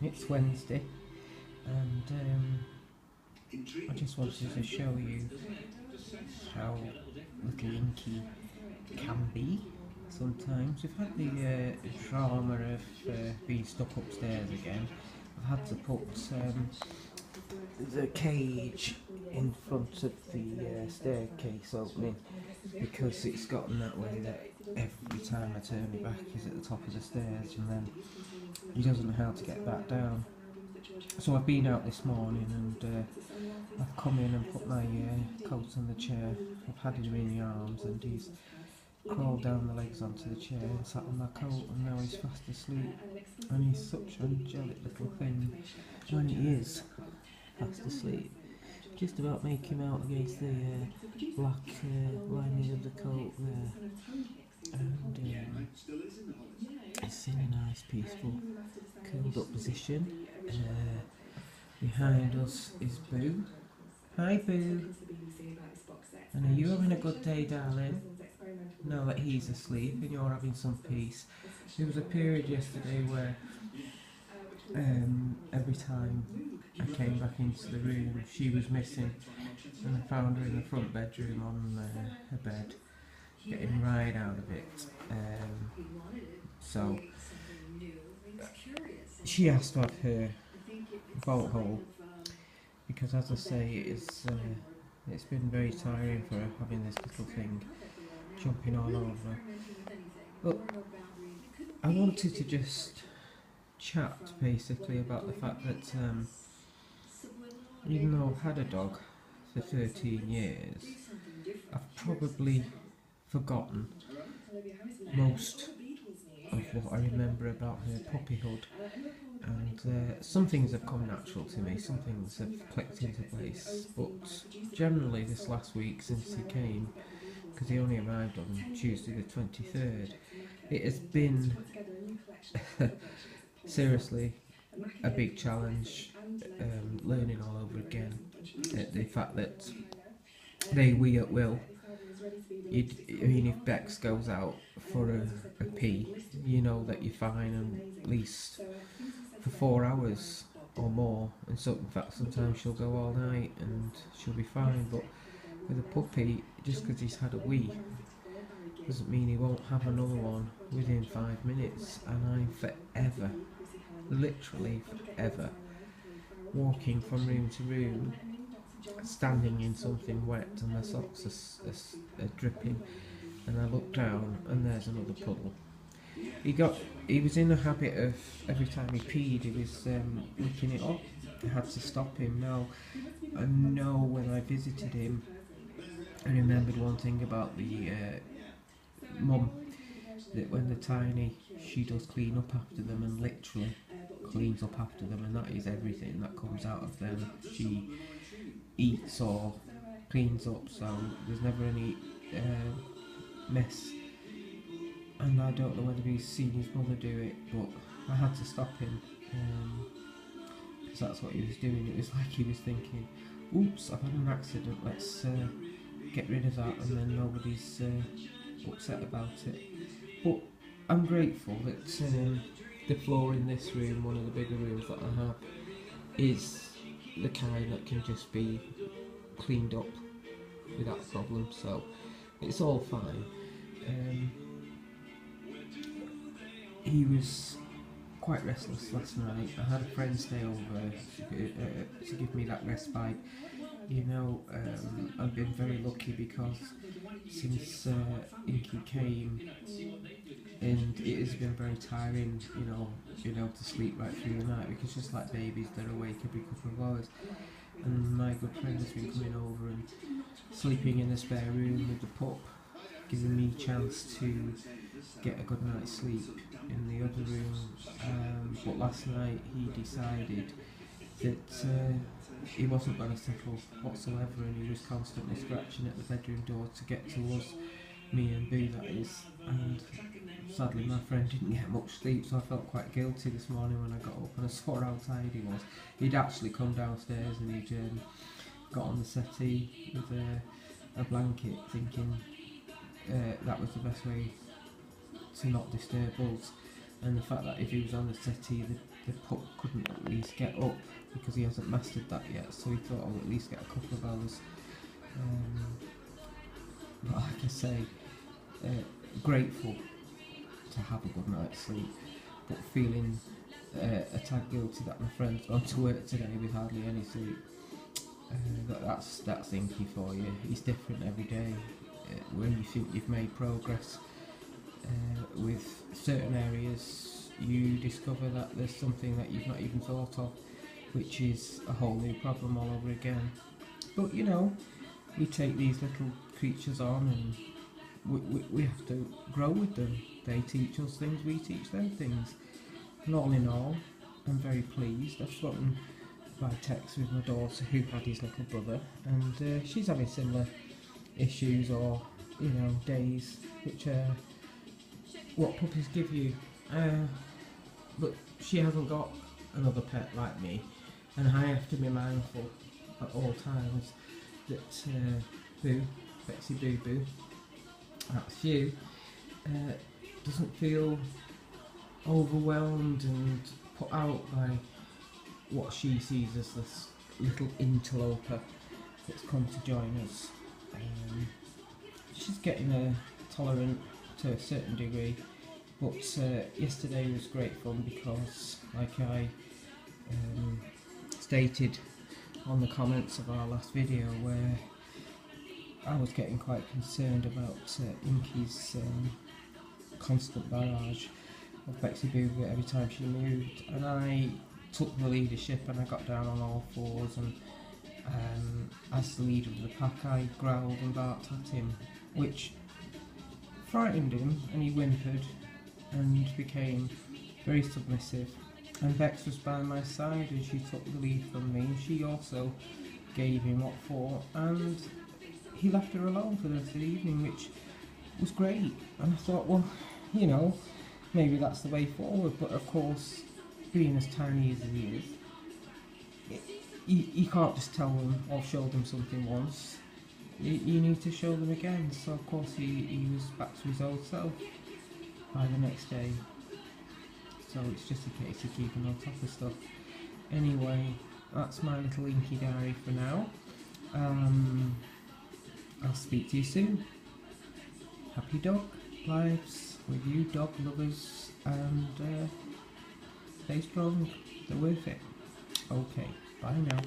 It's Wednesday, and I just wanted to show you how little Inky can be sometimes. We've had the drama of being stuck upstairs again. I've had to put the cage in front of the staircase opening because it's gotten that way that every time I turn my back he's at the top of the stairs and then he doesn't know how to get back down. So I've been out this morning and I've come in and put my coat on the chair. I've had him in the arms and he's crawled down the legs onto the chair and sat on my coat, and now he's fast asleep. And he's such an angelic little thing when he is fast asleep. Just about make him out against the black lining of the coat there. And he's in a nice peaceful curled up position. Behind us is Boo. Hi Boo. And are you having a good day, darling? Now that he's asleep and you're having some peace. There was a period yesterday where every time I came back into the room she was missing, and I found her in the front bedroom on her bed getting right out of it. So she has to have her bolt hole because, as I say, it's been very tiring for her having this little thing jumping all over. But I wanted to just chat basically about the fact that even though I've had a dog for 13 years, I've probably forgotten most of what I remember about her puppyhood, and some things have come natural to me, some things have clicked into place, but generally this last week since he came, because he only arrived on Tuesday the 23rd, it has been seriously a big challenge, learning all over again. The fact that they wee at will. I mean, if Bex goes out for a pee, you know that you're fine, and at least for 4 hours or more. And so, in fact, sometimes she'll go all night and she'll be fine. But with a puppy, just because he's had a wee doesn't mean he won't have another one within 5 minutes. And I'm forever, literally forever, walking from room to room, standing in something wet, and the socks are dripping, and I look down and there's another puddle. He was in the habit of every time he peed he was licking it up. I had to stop him. Now I know when I visited him I remembered one thing about the mum, that when they're tiny she does clean up after them, and literally cleans up after them, and that is everything that comes out of them. She eats or cleans up, so there's never any mess. And I don't know whether he's seen his mother do it, but I had to stop him because that's what he was doing. It was like he was thinking, oops, I've had an accident, let's get rid of that, and then nobody's upset about it. But I'm grateful that the floor in this room, one of the bigger rooms that I have, is the kind that can just be cleaned up without problem, so it's all fine. He was quite restless last night. I had a friend stay over to give me that respite. You know, I've been very lucky because since Inky came, and it has been very tiring, you know, being able to sleep right through the night, because just like babies, they're awake every couple of hours. And my good friend has been coming over and sleeping in the spare room with the pup, giving me a chance to get a good night's sleep in the other room. But last night he decided that he wasn't going to settle whatsoever, and he was constantly scratching at the bedroom door to get to us, me and Boo that is. And sadly my friend didn't get much sleep, so I felt quite guilty this morning when I got up and I saw how tired he was. He'd actually come downstairs and he'd got on the settee with a blanket, thinking that was the best way to not disturb us. and the fact that if he was on the settee, the pup couldn't at least get up because he hasn't mastered that yet. So he thought I'll at least get a couple of hours. But like I say, grateful to have a good night's sleep, but feeling a tad guilty that my friend's gone to work today with hardly any sleep. That's Inky for you. He's different every day. When you think you've made progress with certain areas, you discover that there's something that you've not even thought of, which is a whole new problem all over again. But you know, we take these little creatures on, and we have to grow with them. They teach us things, we teach them things. And all in all, I'm very pleased. I've spoken by text with my daughter who had his little brother, and she's having similar issues, or you know, days, which what puppies give you. But she hasn't got another pet like me, and I have to be mindful at all times that Betsy Boo Boo, that's you, doesn't feel overwhelmed and put out by what she sees as this little interloper that's come to join us. She's getting tolerant to a certain degree, but yesterday was great fun because, like I stated on the comments of our last video, where I was getting quite concerned about Inky's constant barrage of Betsy Boo Boo every time she moved, and I took the leadership and I got down on all fours, and as the leader of the pack I growled and barked at him, which frightened him, and he whimpered and became very submissive. And Bex was by my side and she took the lead from me, and she also gave him what for, and he left her alone for the rest of the evening, which was great. And I thought, well, you know, maybe that's the way forward. But of course, being as tiny as he is, you can't just tell them or show them something once. You need to show them again. So of course he was back to his old self by the next day. So it's just a case of keeping on top of stuff. Anyway, that's my little Inky diary for now. I'll speak to you soon. Happy dog lives with you, dog lovers, and stay strong. They're worth it. Okay, bye now.